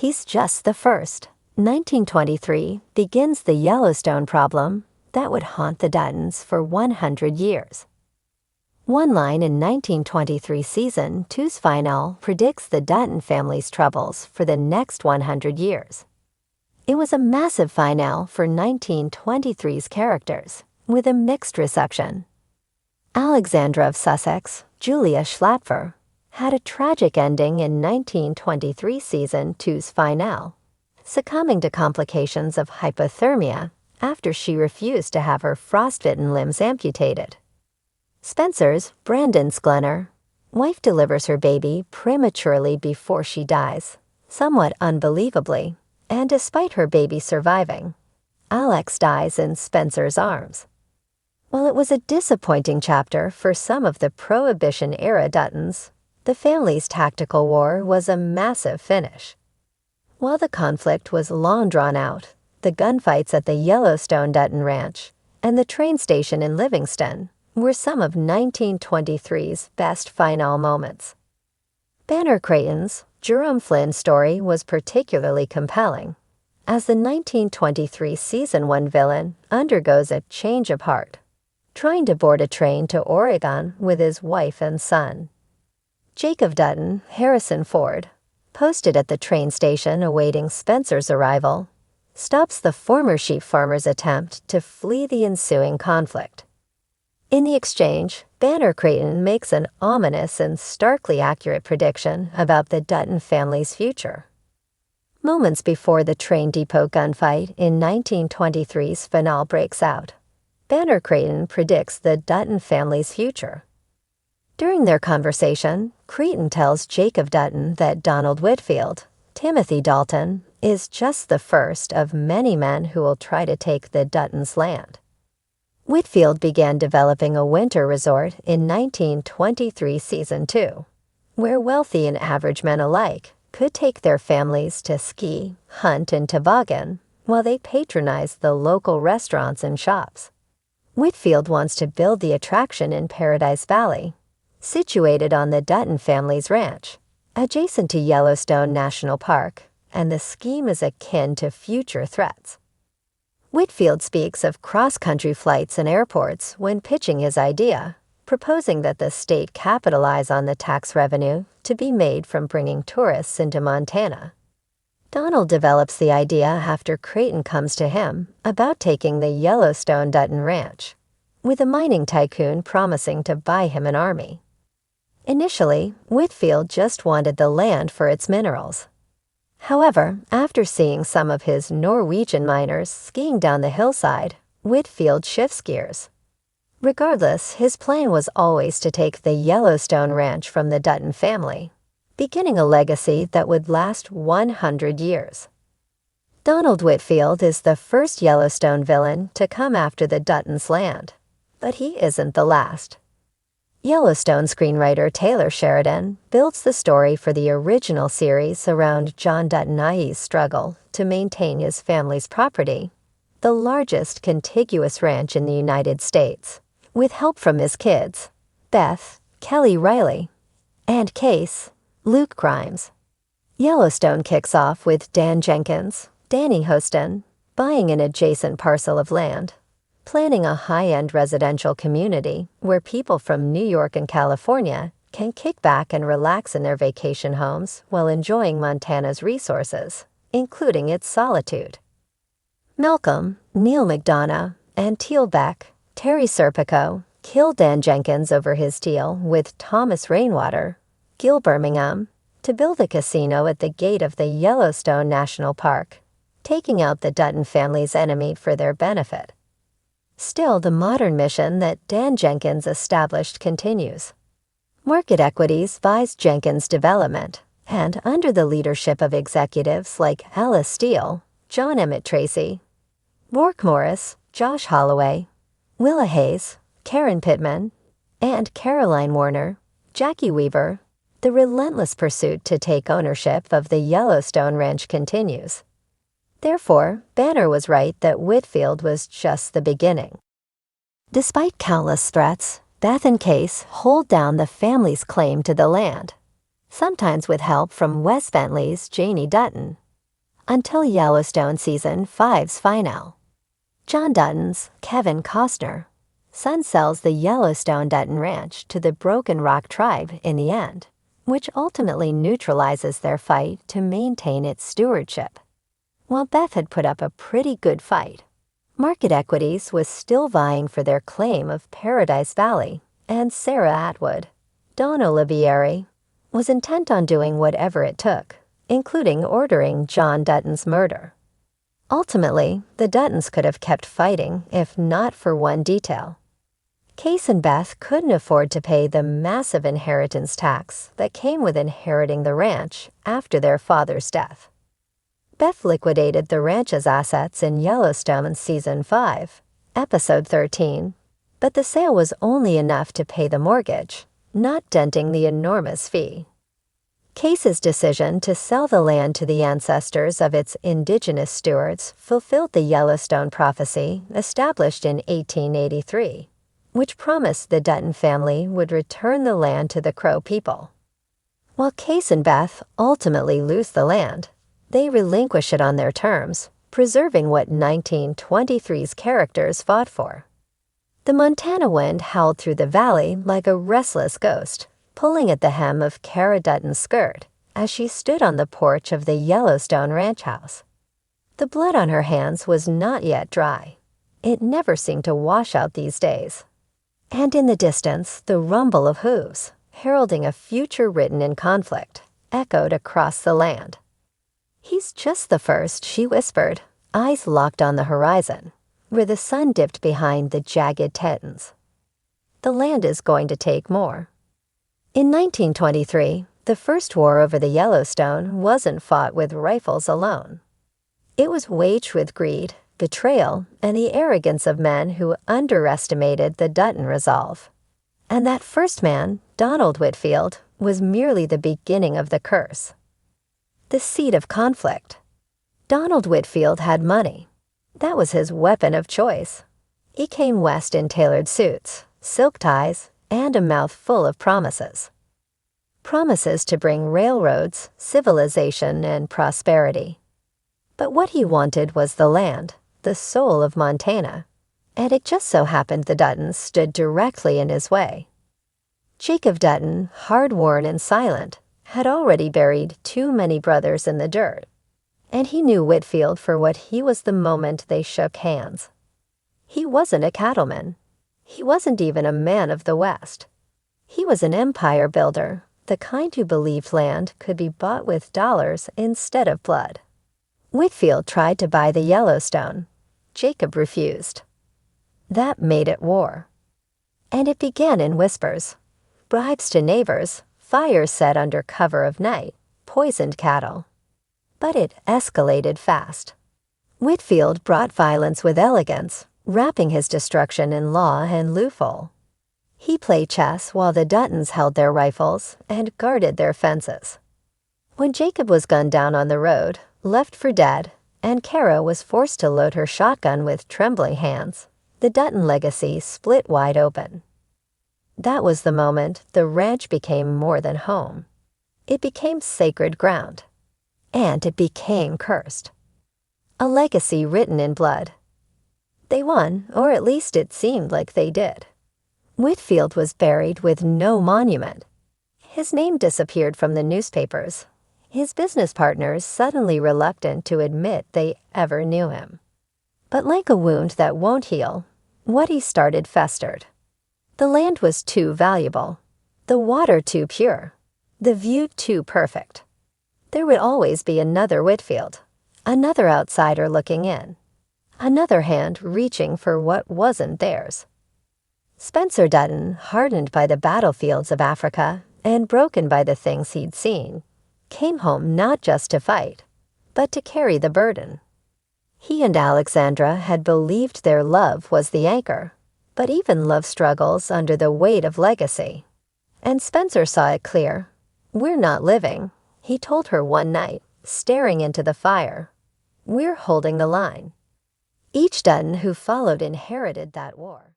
He's just the first. 1923 begins the Yellowstone problem that would haunt the Duttons for 100 years. One line in 1923 season 2's finale predicts the Dutton family's troubles for the next 100 years. It was a massive finale for 1923's characters, with a mixed reception. Alexandra of Sussex, Julia Schlapfer, had a tragic ending in 1923 season 2's finale, succumbing to complications of hypothermia after she refused to have her frostbitten limbs amputated. Spencer's Brandon Sklenar, wife delivers her baby prematurely before she dies, somewhat unbelievably, and despite her baby surviving, Alex dies in Spencer's arms. While it was a disappointing chapter for some of the Prohibition-era Duttons, the family's tactical war was a massive finish. While the conflict was long drawn out, the gunfights at the Yellowstone Dutton Ranch and the train station in Livingston were some of 1923's best finale moments. Banner Creighton's Jerome Flynn's story was particularly compelling, as the 1923 Season 1 villain undergoes a change of heart, trying to board a train to Oregon with his wife and son. Jacob Dutton, Harrison Ford, posted at the train station awaiting Spencer's arrival, stops the former sheep farmer's attempt to flee the ensuing conflict. In the exchange, Banner Creighton makes an ominous and starkly accurate prediction about the Dutton family's future. Moments before the train depot gunfight in 1923's finale breaks out, Banner Creighton predicts the Dutton family's future. During their conversation, Creighton tells Jacob Dutton that Donald Whitfield, Timothy Dalton, is just the first of many men who will try to take the Duttons' land. Whitfield began developing a winter resort in 1923 Season 2, where wealthy and average men alike could take their families to ski, hunt, and toboggan while they patronized the local restaurants and shops. Whitfield wants to build the attraction in Paradise Valley, situated on the Dutton family's ranch, adjacent to Yellowstone National Park, and the scheme is akin to future threats. Whitfield speaks of cross-country flights and airports when pitching his idea, proposing that the state capitalize on the tax revenue to be made from bringing tourists into Montana. Donald develops the idea after Creighton comes to him about taking the Yellowstone Dutton Ranch, with a mining tycoon promising to buy him an army. Initially, Whitfield just wanted the land for its minerals. However, after seeing some of his Norwegian miners skiing down the hillside, Whitfield shifts gears. Regardless, his plan was always to take the Yellowstone Ranch from the Dutton family, beginning a legacy that would last 100 years. Donald Whitfield is the first Yellowstone villain to come after the Duttons' land, but he isn't the last. Yellowstone screenwriter Taylor Sheridan builds the story for the original series around John Dutton IE's struggle to maintain his family's property, the largest contiguous ranch in the United States, with help from his kids, Beth, Kelly Riley, and Case, Luke Grimes. Yellowstone kicks off with Dan Jenkins, Danny Hostin, buying an adjacent parcel of land, planning a high-end residential community where people from New York and California can kick back and relax in their vacation homes while enjoying Montana's resources, including its solitude. Malcolm, Neil McDonough, and Teal Beck, Terry Serpico, kill Dan Jenkins over his deal with Thomas Rainwater, Gil Birmingham, to build a casino at the gate of the Yellowstone National Park, taking out the Dutton family's enemy for their benefit. Still, the modern mission that Dan Jenkins established continues. Market Equities buys Jenkins' development, and under the leadership of executives like Alice Steele, John Emmett Tracy, Bork Morris, Josh Holloway, Willa Hayes, Karen Pittman, and Caroline Warner, Jackie Weaver, the relentless pursuit to take ownership of the Yellowstone Ranch continues. Therefore, Banner was right that Whitfield was just the beginning. Despite countless threats, Beth and Case hold down the family's claim to the land, sometimes with help from Wes Bentley's Janie Dutton, until Yellowstone Season 5's finale. John Duttons, Kevin Costner, son, sells the Yellowstone Dutton Ranch to the Broken Rock tribe in the end, which ultimately neutralizes their fight to maintain its stewardship. While Beth had put up a pretty good fight, Market Equities was still vying for their claim of Paradise Valley, and Sarah Atwood, Dawn Olivieri, was intent on doing whatever it took, including ordering John Dutton's murder. Ultimately, the Duttons could have kept fighting if not for one detail. Case and Beth couldn't afford to pay the massive inheritance tax that came with inheriting the ranch after their father's death. Beth liquidated the ranch's assets in Yellowstone Season 5, Episode 13, but the sale was only enough to pay the mortgage, not denting the enormous fee. Case's decision to sell the land to the ancestors of its indigenous stewards fulfilled the Yellowstone prophecy established in 1883, which promised the Dutton family would return the land to the Crow people. While Case and Beth ultimately lose the land, they relinquish it on their terms, preserving what 1923's characters fought for. The Montana wind howled through the valley like a restless ghost, pulling at the hem of Cara Dutton's skirt as she stood on the porch of the Yellowstone ranch house. The blood on her hands was not yet dry. It never seemed to wash out these days. And in the distance, the rumble of hooves, heralding a future written in conflict, echoed across the land. "He's just the first," she whispered, eyes locked on the horizon, where the sun dipped behind the jagged Tettons. "The land is going to take more." In 1923, the first war over the Yellowstone wasn't fought with rifles alone. It was waged with greed, betrayal, and the arrogance of men who underestimated the Dutton resolve. And that first man, Donald Whitfield, was merely the beginning of the curse. The seed of conflict. Donald Whitfield had money. That was his weapon of choice. He came west in tailored suits, silk ties, and a mouth full of promises. Promises to bring railroads, civilization, and prosperity. But what he wanted was the land, the soul of Montana, and it just so happened the Duttons stood directly in his way. Jacob Dutton, hard-worn and silent, had already buried too many brothers in the dirt, and he knew Whitfield for what he was the moment they shook hands. He wasn't a cattleman. He wasn't even a man of the West. He was an empire builder, the kind who believed land could be bought with dollars instead of blood. Whitfield tried to buy the Yellowstone. Jacob refused. That made it war. And it began in whispers. Bribes to neighbors, fires set under cover of night, poisoned cattle. But it escalated fast. Whitfield brought violence with elegance, wrapping his destruction in law and loophole. He played chess while the Duttons held their rifles and guarded their fences. When Jacob was gunned down on the road, left for dead, and Cara was forced to load her shotgun with trembling hands, the Dutton legacy split wide open. That was the moment the ranch became more than home. It became sacred ground. And it became cursed. A legacy written in blood. They won, or at least it seemed like they did. Whitfield was buried with no monument. His name disappeared from the newspapers, his business partners suddenly reluctant to admit they ever knew him. But like a wound that won't heal, what he started festered. The land was too valuable, the water too pure, the view too perfect. There would always be another Whitfield, another outsider looking in, another hand reaching for what wasn't theirs. Spencer Dutton, hardened by the battlefields of Africa and broken by the things he'd seen, came home not just to fight, but to carry the burden. He and Alexandra had believed their love was the anchor, but even love struggles under the weight of legacy. And Spencer saw it clear. "We're not living," he told her one night, staring into the fire. "We're holding the line." Each Dutton who followed inherited that war.